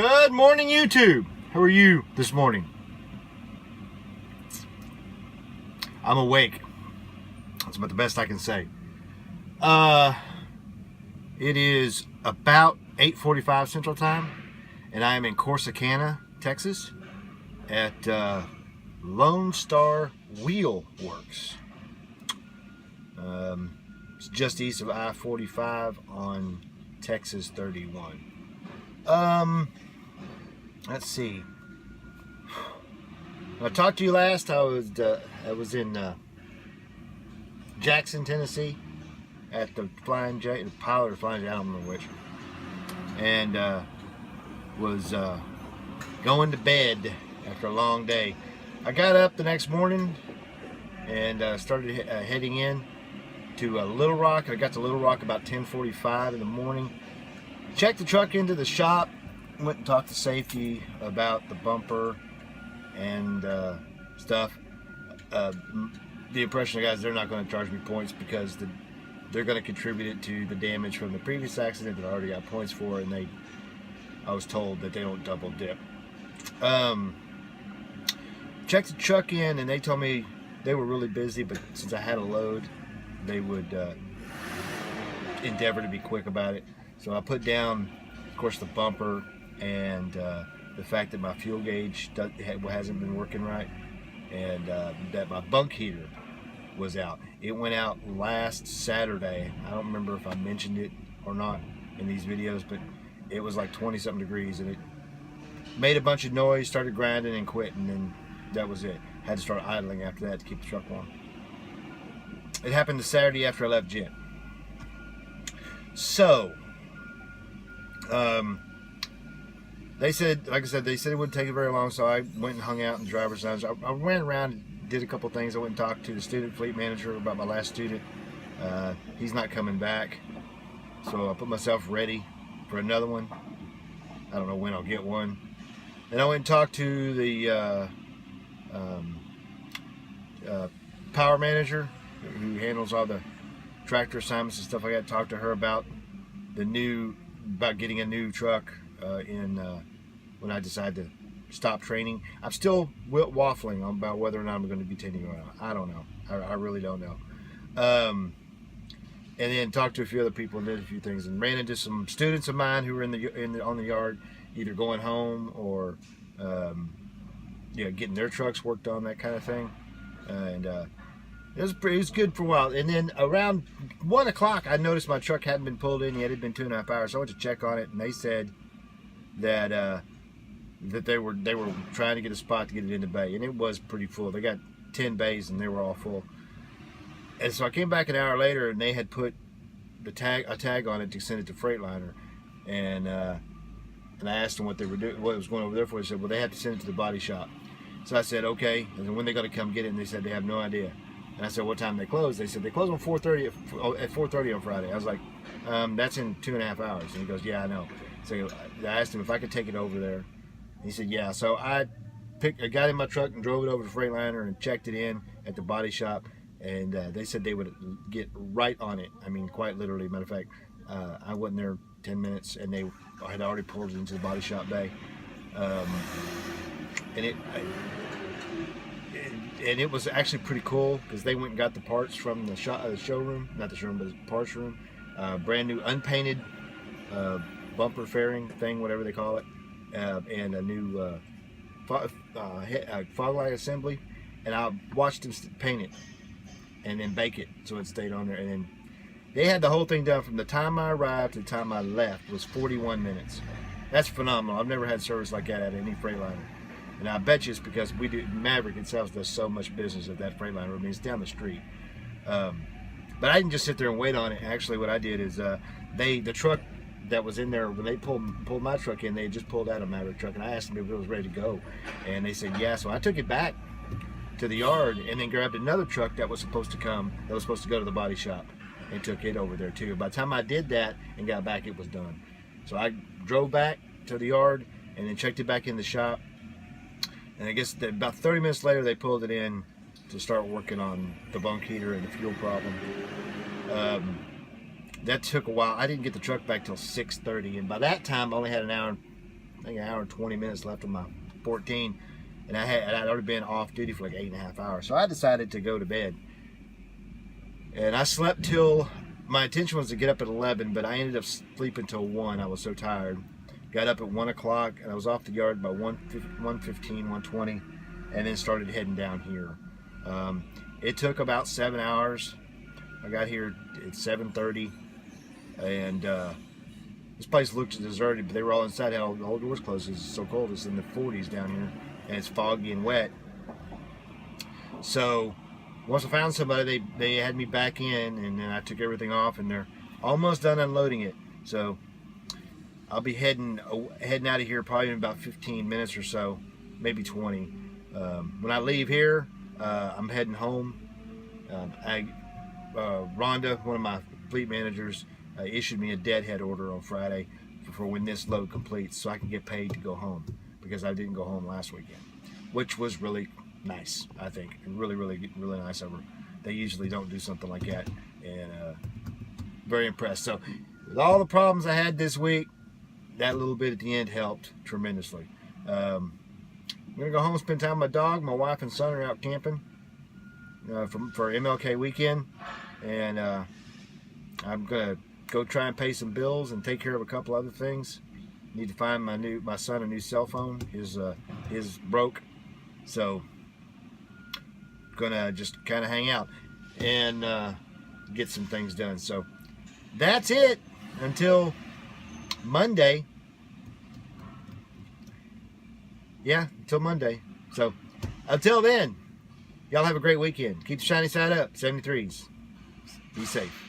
Good morning, YouTube. How are you this morning? I'm awake. That's about the best I can say. It is about 8:45 Central Time, and I am in Corsicana, Texas, at Lone Star Wheel Works. It's just east of I-45 on Texas 31. Let's see. When I talked to you last, I was in Jackson, Tennessee, at the Flying J, the pilot or Flying J, I don't remember which, and was going to bed after a long day. I got up the next morning and started heading in to Little Rock. I got to Little Rock about 10:45 in the morning. Checked the truck into the shop, went and talked to safety about the bumper and stuff. The impression of guys, they're not going to charge me points because they're going to contribute it to the damage from the previous accident that I already got points for, and I was told that they don't double dip. Checked the truck in, and they told me they were really busy, but since I had a load, they would endeavor to be quick about it. So I put down, of course, the bumper and the fact that my fuel gauge hasn't been working right, and that my bunk heater was out. It went out last Saturday. I don't remember if I mentioned it or not in these videos, but it was like 20-something degrees, and it made a bunch of noise, started grinding and quit, and then that was it. Had to start idling after that to keep the truck warm. It happened the Saturday after I left Jet. So, they said, like I said, they said it wouldn't take it very long, so I went and hung out in the driver's lounge. I ran around and did a couple things. I went and talked to the student fleet manager about my last student. He's not coming back, so I put myself ready for another one. I don't know when I'll get one. Then I went and talked to the power manager who handles all the tractor assignments and stuff like that. Talked to her about getting a new truck when I decide to stop training. I'm still waffling about whether or not I'm going to be taking it or not. I don't know. I really don't know. And then talked to a few other people and did a few things, and ran into some students of mine who were on the yard, either going home or getting their trucks worked on, that kind of thing. And it was good for a while. And then around 1 o'clock, I noticed my truck hadn't been pulled in yet. It had been 2.5 hours. So I went to check on it, and they said that they were trying to get a spot to get it in the bay, and it was pretty full. They got 10 bays, and they were all full. And so I came back an hour later, and they had put a tag on it to send it to Freightliner, and I asked them what they were doing, what it was going over there for. They said, well, they have to send it to the body shop. So I said, okay. And then when they going to come get it, and they said they have no idea. And I said, what time they close? They said they close on 4:30 at 4:30 on Friday. I was like, that's in 2.5 hours. And he goes, yeah, I know. So I asked him if I could take it over there. And he said, yeah. So I got in my truck and drove it over to Freightliner and checked it in at the body shop. And they said they would get right on it. I mean, quite literally. Matter of fact, I wasn't there 10 minutes, and they had already pulled it into the body shop bay. And it was actually pretty cool because they went and got the parts from the showroom, not the showroom, but the parts room. Brand new unpainted bumper fairing thing, whatever they call it, and a new fog light assembly. And I watched them paint it and then bake it so it stayed on there. And then they had the whole thing done from the time I arrived to the time I left was 41 minutes. That's phenomenal. I've never had service like that at any Freightliner. And I bet you it's because Maverick itself does so much business at that Freightliner. I mean, it's down the street. But I didn't just sit there and wait on it. Actually, what I did is the truck that was in there, when they pulled my truck in, they had just pulled out a Maverick truck, and I asked them if it was ready to go, and they said yeah. So I took it back to the yard and then grabbed another truck that was supposed to go to the body shop, and took it over there too. By the time I did that and got back, it was done. So I drove back to the yard and then checked it back in the shop. And I guess about 30 minutes later, they pulled it in to start working on the bunk heater and the fuel problem. That took a while. I didn't get the truck back till 6:30, and by that time I only had an hour and I think an hour and 20 minutes left on my 14, and I'd already been off duty for like 8.5 hours. So I decided to go to bed, and I slept till, my intention was to get up at 11, but I ended up sleeping till 1. I was so tired. Got up at 1 o'clock, and I was off the yard by 1:15, 1:20, and then started heading down here. It took about 7 hours. I got here at 7:30, and this place looked deserted, but they were all inside. All the whole doors closed. It's so cold. It's in the 40s down here, and it's foggy and wet. So once I found somebody, they had me back in, and then I took everything off, and they're almost done unloading it. So I'll be heading out of here probably in about 15 minutes or so, maybe 20. When I leave here, I'm heading home. Rhonda, one of my fleet managers, issued me a deadhead order on Friday for when this load completes, so I can get paid to go home, because I didn't go home last weekend, which was really nice. I think really nice of her. They usually don't do something like that, and very impressed. So with all the problems I had this week, that little bit at the end helped tremendously. I'm gonna go home and spend time with my dog. My wife and son are out camping for MLK weekend, and I'm gonna go try and pay some bills and take care of a couple other things. Need to find my son a new cell phone. His broke, so gonna just kind of hang out and get some things done. So that's it until Monday. Yeah, until Monday. So until then, y'all have a great weekend. Keep the shiny side up. 73s. Be safe.